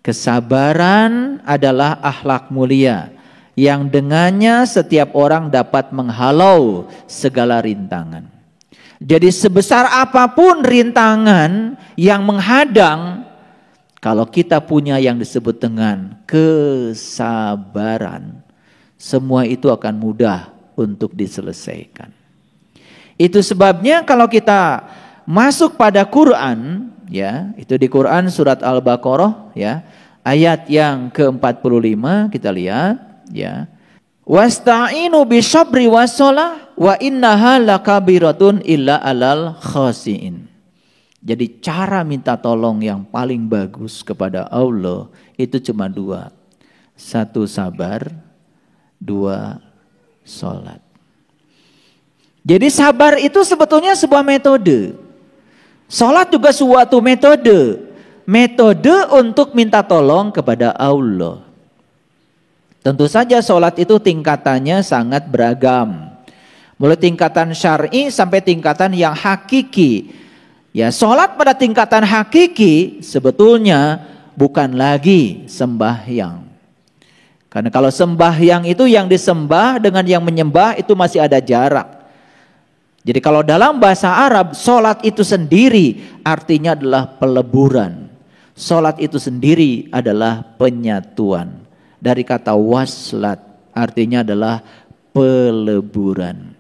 Kesabaran adalah akhlak mulia yang dengannya setiap orang dapat menghalau segala rintangan. Jadi sebesar apapun rintangan yang menghadang, kalau kita punya yang disebut dengan kesabaran, semua itu akan mudah untuk diselesaikan. Itu sebabnya kalau kita masuk pada Quran, ya, itu di Quran surat Al-Baqarah, ya, ayat yang ke-45 kita lihat, ya. Wasta'inu bisyabri wassalah wa innaha lakabiratun illa alal khasiin. Jadi cara minta tolong yang paling bagus kepada Allah itu cuma dua. Satu sabar, dua sholat. Jadi sabar itu sebetulnya sebuah metode. Sholat juga suatu metode. Metode untuk minta tolong kepada Allah. Tentu saja sholat itu tingkatannya sangat beragam. Mulai tingkatan syar'i sampai tingkatan yang hakiki. Ya, sholat pada tingkatan hakiki sebetulnya bukan lagi sembahyang. Karena kalau sembahyang itu yang disembah dengan yang menyembah itu masih ada jarak. Jadi kalau dalam bahasa Arab sholat itu sendiri artinya adalah peleburan. Sholat itu sendiri adalah penyatuan. Dari kata waslat artinya adalah peleburan.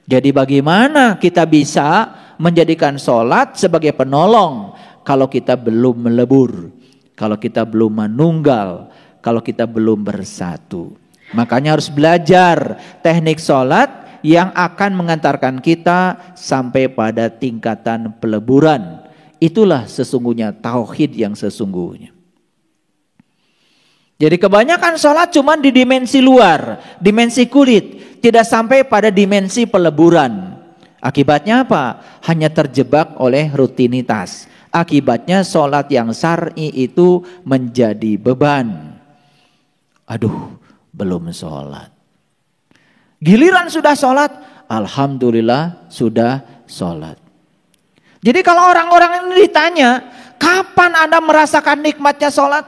Jadi bagaimana kita bisa menjadikan sholat sebagai penolong kalau kita belum melebur, kalau kita belum menunggal, kalau kita belum bersatu. Makanya harus belajar teknik sholat yang akan mengantarkan kita sampai pada tingkatan peleburan. Itulah sesungguhnya tauhid yang sesungguhnya. Jadi kebanyakan sholat cuma di dimensi luar, dimensi kulit, tidak sampai pada dimensi peleburan. Akibatnya apa? Hanya terjebak oleh rutinitas. Akibatnya sholat yang syar'i itu menjadi beban. Aduh, belum sholat. Giliran sudah sholat, alhamdulillah sudah sholat. Jadi kalau orang-orang ini ditanya, kapan Anda merasakan nikmatnya sholat?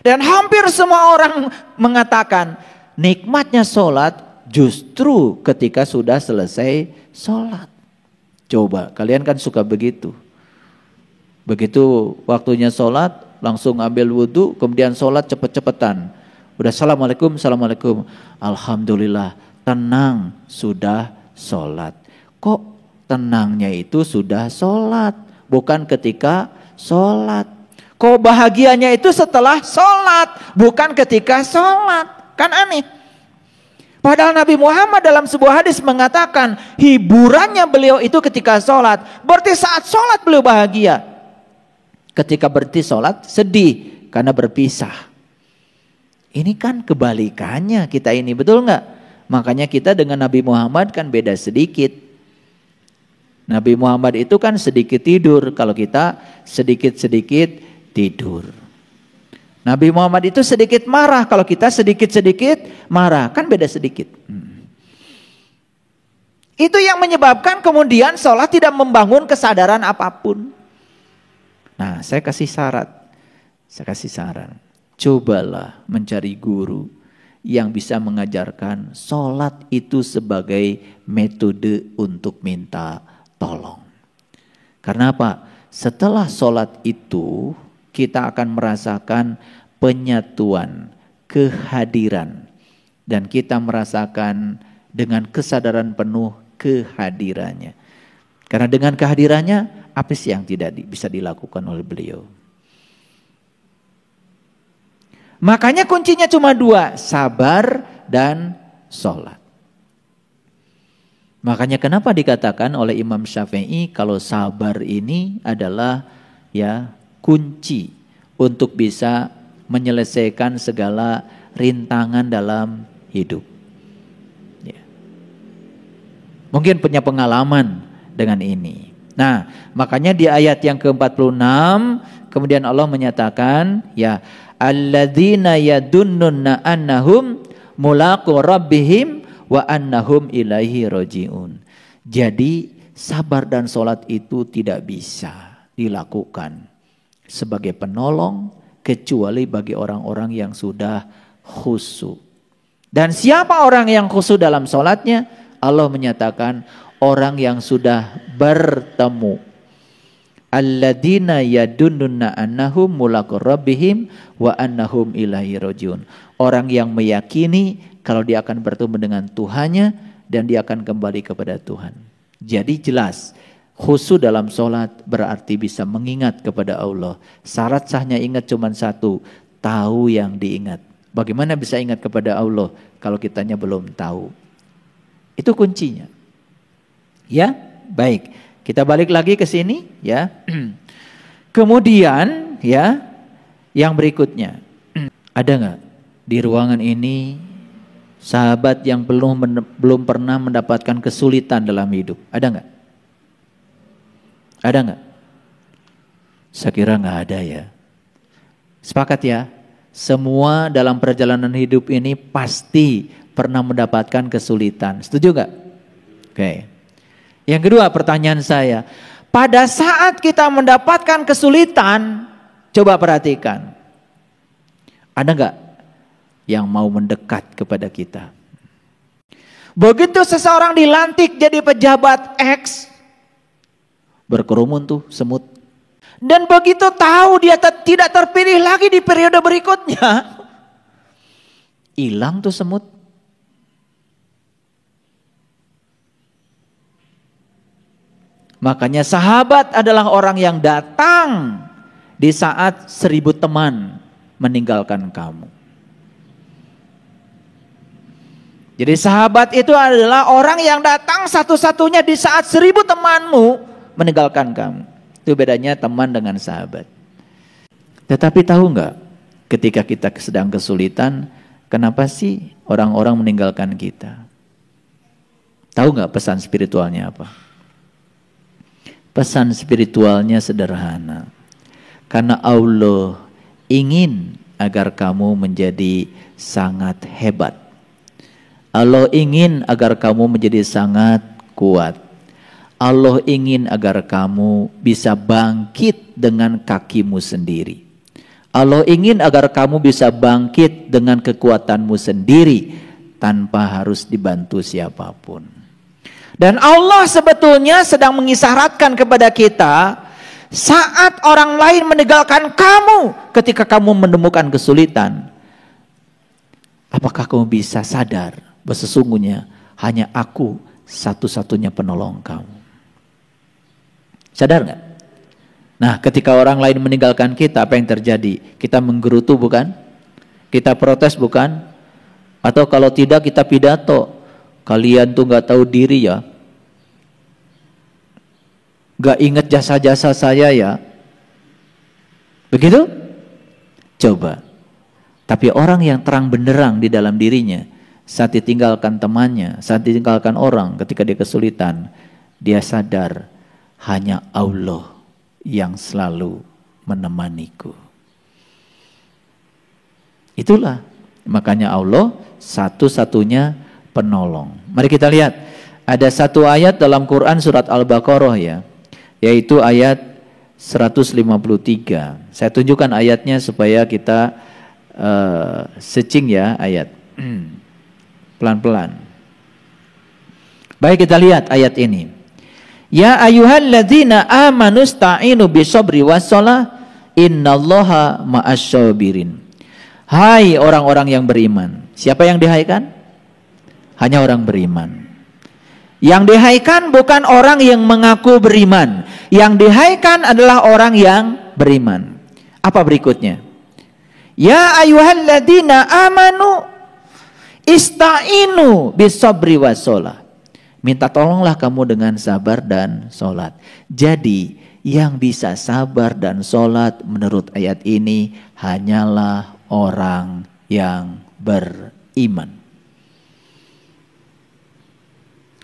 Dan hampir semua orang mengatakan nikmatnya sholat justru ketika sudah selesai sholat. Coba, kalian kan suka begitu. Begitu waktunya sholat, langsung ambil wudhu, kemudian sholat cepet-cepetan. Udah assalamualaikum, assalamualaikum. Alhamdulillah, tenang sudah sholat. Kok tenangnya itu sudah sholat, bukan ketika sholat. Kok bahagianya itu setelah sholat, bukan ketika sholat. Kan aneh. Padahal Nabi Muhammad dalam sebuah hadis mengatakan hiburannya beliau itu ketika sholat. Berarti saat sholat beliau bahagia. Ketika berhenti sholat sedih karena berpisah. Ini kan kebalikannya kita ini, betul nggak? Makanya kita dengan Nabi Muhammad kan beda sedikit. Nabi Muhammad itu kan sedikit tidur, kalau kita sedikit-sedikit tidur. Nabi Muhammad itu sedikit marah, kalau kita sedikit-sedikit marah, kan beda sedikit. Itu yang menyebabkan kemudian sholat tidak membangun kesadaran apapun. Nah, saya kasih saran. Cobalah mencari guru yang bisa mengajarkan sholat itu sebagai metode untuk minta tolong. Karena apa? Setelah sholat itu kita akan merasakan penyatuan, kehadiran. Dan kita merasakan dengan kesadaran penuh kehadirannya. Karena dengan kehadirannya, apa sih yang tidak bisa dilakukan oleh beliau? Makanya kuncinya cuma dua, sabar dan sholat. Makanya kenapa dikatakan oleh Imam Syafi'i kalau sabar ini adalah ya kunci untuk bisa menyelesaikan segala rintangan dalam hidup. Ya. Mungkin punya pengalaman dengan ini. Nah, makanya di ayat yang ke-46 kemudian Allah menyatakan ya alladzina yadunnuna annahum mulaqu rabbihim wa annahum ilaihi rajiun. Jadi sabar dan sholat itu tidak bisa dilakukan sebagai penolong kecuali bagi orang-orang yang sudah khusyuk. Dan siapa orang yang khusyuk dalam sholatnya? Allah menyatakan orang yang sudah bertemu. Alladzina yadunnuna annahum mulaqu rabbihim wa annahum ilaihi rajiun. Orang yang meyakini kalau dia akan bertemu dengan Tuhannya dan dia akan kembali kepada Tuhan. Jadi jelas, khusyuk dalam sholat berarti bisa mengingat kepada Allah. Syarat sahnya ingat cuma satu, tahu yang diingat. Bagaimana bisa ingat kepada Allah kalau kitanya belum tahu? Itu kuncinya. Ya, baik. Kita balik lagi ke sini, ya. Kemudian, ya, yang berikutnya, ada nggak di ruangan ini sahabat yang belum pernah mendapatkan kesulitan dalam hidup? Ada nggak? Ada nggak? Saya kira nggak ada ya. Sepakat ya? Semua dalam perjalanan hidup ini pasti pernah mendapatkan kesulitan. Setuju nggak? Oke. Yang kedua pertanyaan saya, pada saat kita mendapatkan kesulitan, coba perhatikan, ada nggak yang mau mendekat kepada kita? Begitu seseorang dilantik jadi pejabat X, berkerumun tuh semut. Dan begitu tahu dia tidak terpilih lagi di periode berikutnya, hilang tuh semut. Makanya sahabat adalah orang yang datang di saat 1000 teman meninggalkan kamu. Jadi sahabat itu adalah orang yang datang satu-satunya di saat 1000 temanmu meninggalkan kamu. Itu bedanya teman dengan sahabat. Tetapi tahu nggak, ketika kita sedang kesulitan, kenapa sih orang-orang meninggalkan kita? Tahu nggak pesan spiritualnya apa? Pesan spiritualnya sederhana. Karena Allah ingin agar kamu menjadi sangat hebat. Allah ingin agar kamu menjadi sangat kuat. Allah ingin agar kamu bisa bangkit dengan kakimu sendiri. Allah ingin agar kamu bisa bangkit dengan kekuatanmu sendiri tanpa harus dibantu siapapun. Dan Allah sebetulnya sedang mengisyaratkan kepada kita, saat orang lain meninggalkan kamu ketika kamu menemukan kesulitan, apakah kamu bisa sadar bahwa sesungguhnya hanya aku satu-satunya penolong kamu? Sadar nggak? Nah, ketika orang lain meninggalkan kita, apa yang terjadi? Kita menggerutu bukan? Kita protes bukan? Atau kalau tidak kita pidato, kalian tuh nggak tahu diri ya, nggak ingat jasa-jasa saya ya, begitu? Coba. Tapi orang yang terang benderang di dalam dirinya, saat ditinggalkan temannya, saat ditinggalkan orang, ketika dia kesulitan, dia sadar hanya Allah yang selalu menemaniku. Itulah makanya Allah satu-satunya penolong. Mari kita lihat, ada satu ayat dalam Quran surat Al-Baqarah ya, yaitu ayat 153. Saya tunjukkan ayatnya supaya kita searching ya ayat. Pelan-pelan. Baik, kita lihat ayat ini. Ya ayyuhalladzina amanu sta'inu bisabri wassalah innallaha ma'asyabirin. Hai orang-orang yang beriman. Siapa yang dihaikan? Hanya orang beriman. Yang dihaikan bukan orang yang mengaku beriman. Yang dihaikan adalah orang yang beriman. Apa berikutnya? Ya ayyuhalladzina amanu ista'inu bisabri wassalah. Minta tolonglah kamu dengan sabar dan sholat. Jadi yang bisa sabar dan sholat menurut ayat ini hanyalah orang yang beriman.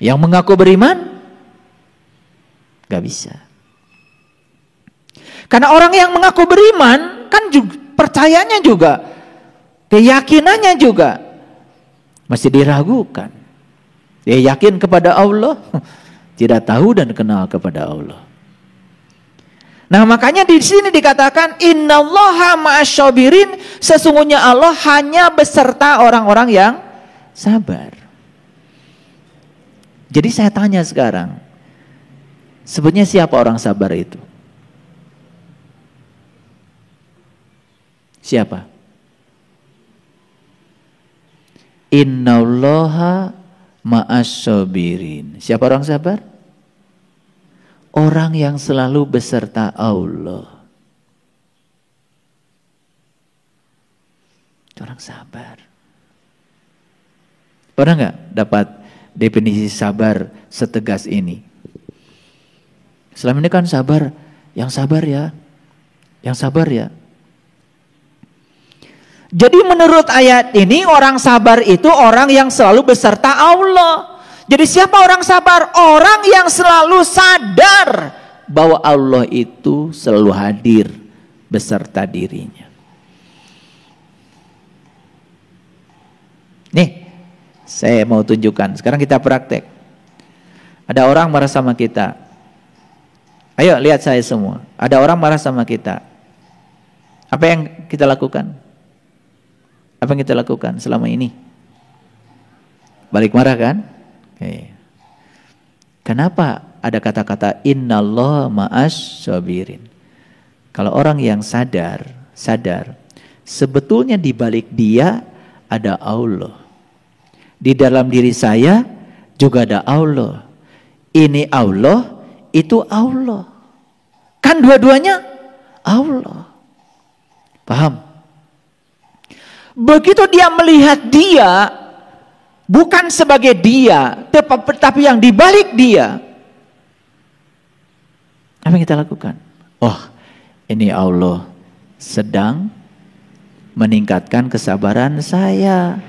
Yang mengaku beriman gak bisa. Karena orang yang mengaku beriman kan juga, percayanya juga, keyakinannya juga masih diragukan. Dia yakin kepada Allah, tidak tahu dan kenal kepada Allah. Nah, makanya di sini dikatakan innallaha ma'asyabirin, sesungguhnya Allah hanya beserta orang-orang yang sabar. Jadi saya tanya sekarang, sebetulnya siapa orang sabar itu? Siapa? Innallaha ma'asyabirin. Siapa orang sabar? Orang yang selalu beserta Allah. Orang sabar. Pernah nggak dapat definisi sabar setegas ini? Selama ini kan sabar, yang sabar ya, yang sabar ya. Jadi menurut ayat ini orang sabar itu orang yang selalu beserta Allah. Jadi siapa orang sabar? Orang yang selalu sadar bahwa Allah itu selalu hadir beserta dirinya. Nih, saya mau tunjukkan. Sekarang kita praktek. Ada orang marah sama kita. Ayo lihat saya semua. Ada orang marah sama kita. Apa yang kita lakukan? Apa yang kita lakukan selama ini? Balik marah kan? Oke. Kenapa ada kata-kata innallaha ma'asyabirin? Kalau orang yang sadar sebetulnya di balik dia ada Allah. Di dalam diri saya juga ada Allah. Ini Allah, itu Allah. Kan dua-duanya Allah. Paham? Begitu dia melihat dia bukan sebagai dia, tapi yang dibalik dia. Apa yang kita lakukan? Oh, ini Allah sedang meningkatkan kesabaran saya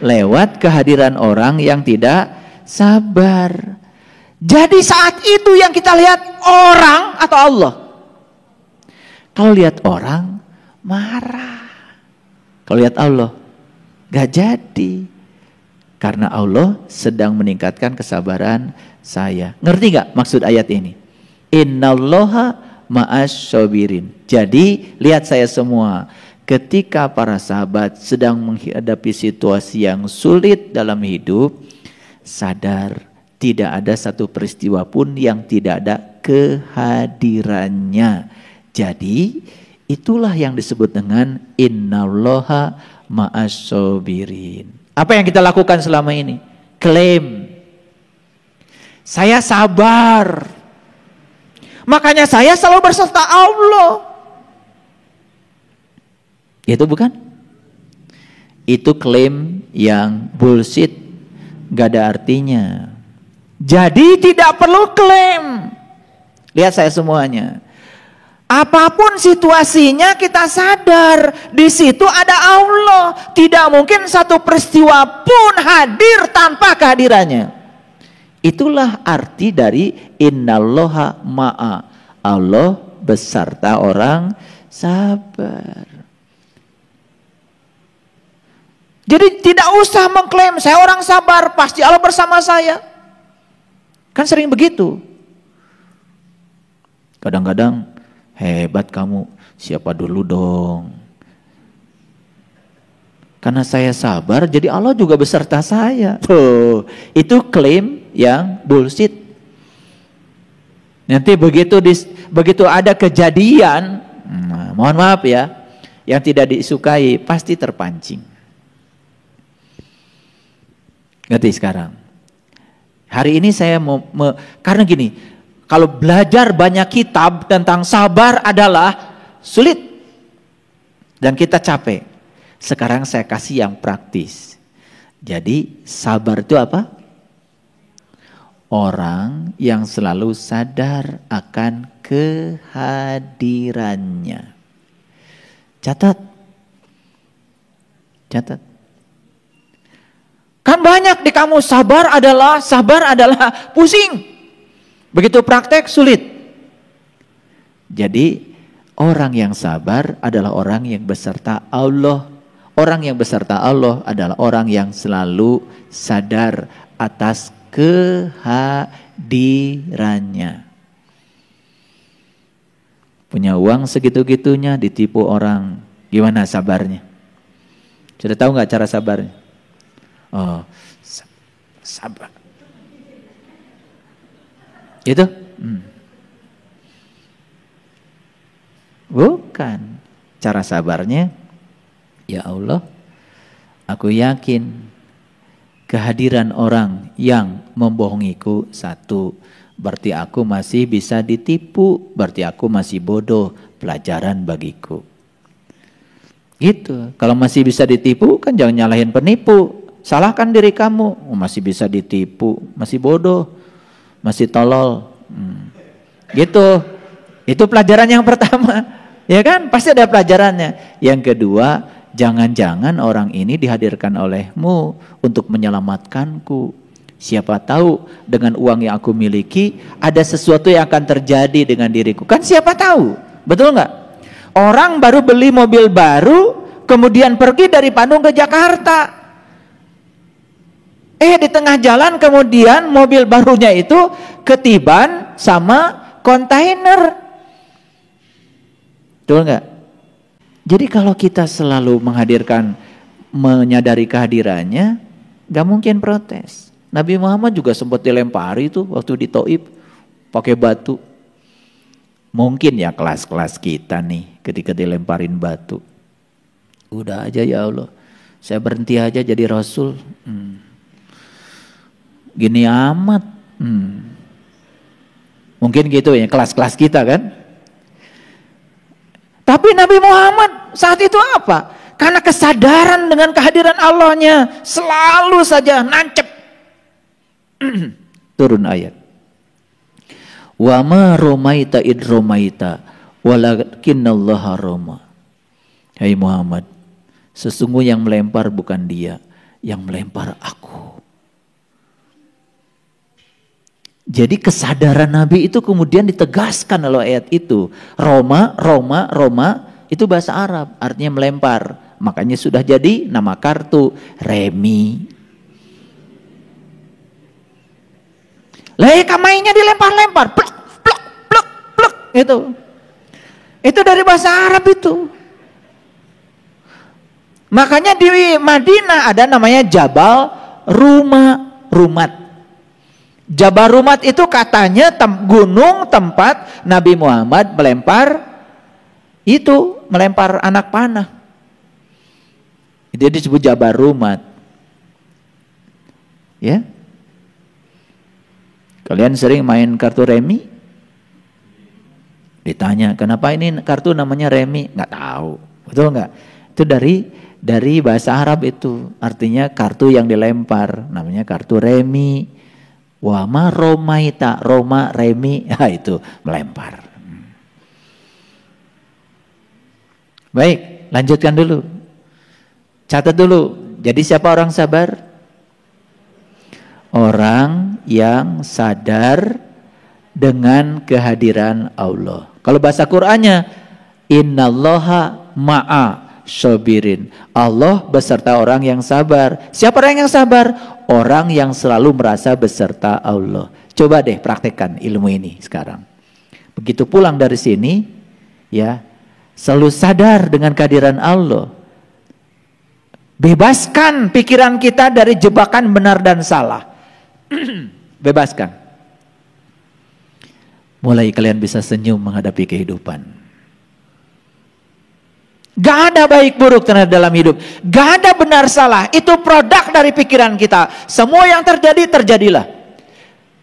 lewat kehadiran orang yang tidak sabar. Jadi saat itu yang kita lihat orang atau Allah? Kalau lihat orang marah. Kalau lihat Allah gak jadi. Karena Allah sedang meningkatkan kesabaran saya. Ngerti gak maksud ayat ini? Innallaha ma'asyabirin. Jadi lihat saya semua. Ketika para sahabat sedang menghadapi situasi yang sulit dalam hidup, sadar tidak ada satu peristiwa pun yang tidak ada kehadirannya. Jadi itulah yang disebut dengan innallaha ma'asyabirin. Apa yang kita lakukan selama ini? Klaim. Saya sabar. Makanya saya selalu berserta Allah. Itu bukan? Itu klaim yang bullshit. Gak ada artinya. Jadi tidak perlu klaim. Lihat saya semuanya. Apapun situasinya kita sadar di situ ada Allah. Tidak mungkin satu peristiwa pun hadir tanpa kehadirannya. Itulah arti dari innallaha ma'a. Allah beserta orang sabar. Jadi tidak usah mengklaim saya orang sabar, pasti Allah bersama saya. Kan sering begitu. Kadang-kadang hebat kamu, siapa dulu dong. Karena saya sabar, jadi Allah juga beserta saya. Tuh, itu klaim yang bullshit. Nanti begitu ada kejadian, mohon maaf ya, yang tidak disukai pasti terpancing. Ngerti sekarang? Hari ini saya karena gini, kalau belajar banyak kitab tentang sabar adalah sulit dan kita capek. Sekarang saya kasih yang praktis. Jadi sabar itu apa? Orang yang selalu sadar akan kehadirannya. Catat. Catat. Kan banyak di kamus sabar adalah pusing. Begitu praktek sulit. Jadi orang yang sabar adalah orang yang beserta Allah. Orang yang beserta Allah adalah orang yang selalu sadar atas kehadirannya. Punya uang segitu-gitunya ditipu orang. Gimana sabarnya? Sudah tahu nggak cara sabarnya? Oh, sabar. Itu? Bukan. Cara sabarnya, ya Allah, aku yakin kehadiran orang yang membohongiku satu, berarti aku masih bisa ditipu, berarti aku masih bodoh, pelajaran bagiku. Gitu. Kalau masih bisa ditipu kan jangan nyalahin penipu, salahkan diri kamu. Oh, masih bisa ditipu, masih bodoh, masih tolol. Gitu. Itu pelajaran yang pertama. Ya kan? Pasti ada pelajarannya. Yang kedua, jangan-jangan orang ini dihadirkan olehmu untuk menyelamatkanku. Siapa tahu dengan uang yang aku miliki ada sesuatu yang akan terjadi dengan diriku. Kan siapa tahu, betul nggak? Orang baru beli mobil baru, kemudian pergi dari Bandung ke Jakarta. Di tengah jalan kemudian mobil barunya itu ketiban sama kontainer. Betul nggak? Jadi kalau kita selalu menyadari kehadirannya, nggak mungkin protes. Nabi Muhammad juga sempat dilempari tuh waktu di Taif pakai batu. Mungkin ya kelas-kelas kita nih ketika dilemparin batu. Udah aja ya Allah, saya berhenti aja jadi Rasul. Gini amat. Mungkin gitu ya kelas-kelas kita kan. Tapi Nabi Muhammad saat itu apa? Karena kesadaran dengan kehadiran Allahnya selalu saja nancep. Turun ayat. Wa ma romaita id romaita walakinnallaha roma. Hai Muhammad, sesungguhnya yang melempar bukan dia, yang melempar aku. Jadi kesadaran Nabi itu kemudian ditegaskan oleh ayat itu. Roma itu bahasa Arab, artinya melempar. Makanya sudah jadi nama kartu remi. Mainnya dilempar-lempar, pluk, pluk, pluk, pluk, gitu. Itu dari bahasa Arab itu. Makanya di Madinah ada namanya Jabal Rumat. Jabal Rumat itu katanya gunung tempat Nabi Muhammad melempar anak panah. Itu disebut Jabal Rumat. Ya. Kalian sering main kartu remi? Ditanya, kenapa ini kartu namanya remi? Nggak tahu. Betul nggak? Itu dari bahasa Arab itu. Artinya kartu yang dilempar. Namanya kartu remi. Wama romaita, Roma, remi. Ya itu, melempar. Baik, lanjutkan dulu. Catat dulu. Jadi siapa orang sabar? Orang yang sadar dengan kehadiran Allah. Kalau bahasa Qur'annya, innallaha ma'a syabirin. Allah beserta orang yang sabar. Siapa orang yang sabar? Orang yang selalu merasa beserta Allah. Coba deh praktekkan ilmu ini sekarang. Begitu pulang dari sini, ya, selalu sadar dengan kehadiran Allah. Bebaskan pikiran kita dari jebakan benar dan salah. Bebaskan. Mulai kalian bisa senyum menghadapi kehidupan. Gak ada baik buruk terhadap dalam hidup. Gak ada benar salah. Itu produk dari pikiran kita. Semua yang terjadi, terjadilah.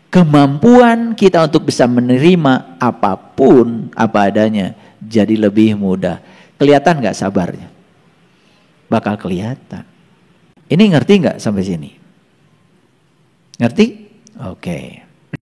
Kemampuan kita untuk bisa menerima apapun apa adanya jadi lebih mudah. Kelihatan gak sabarnya? Bakal kelihatan. Ini ngerti gak sampai sini? Ngerti? Oke.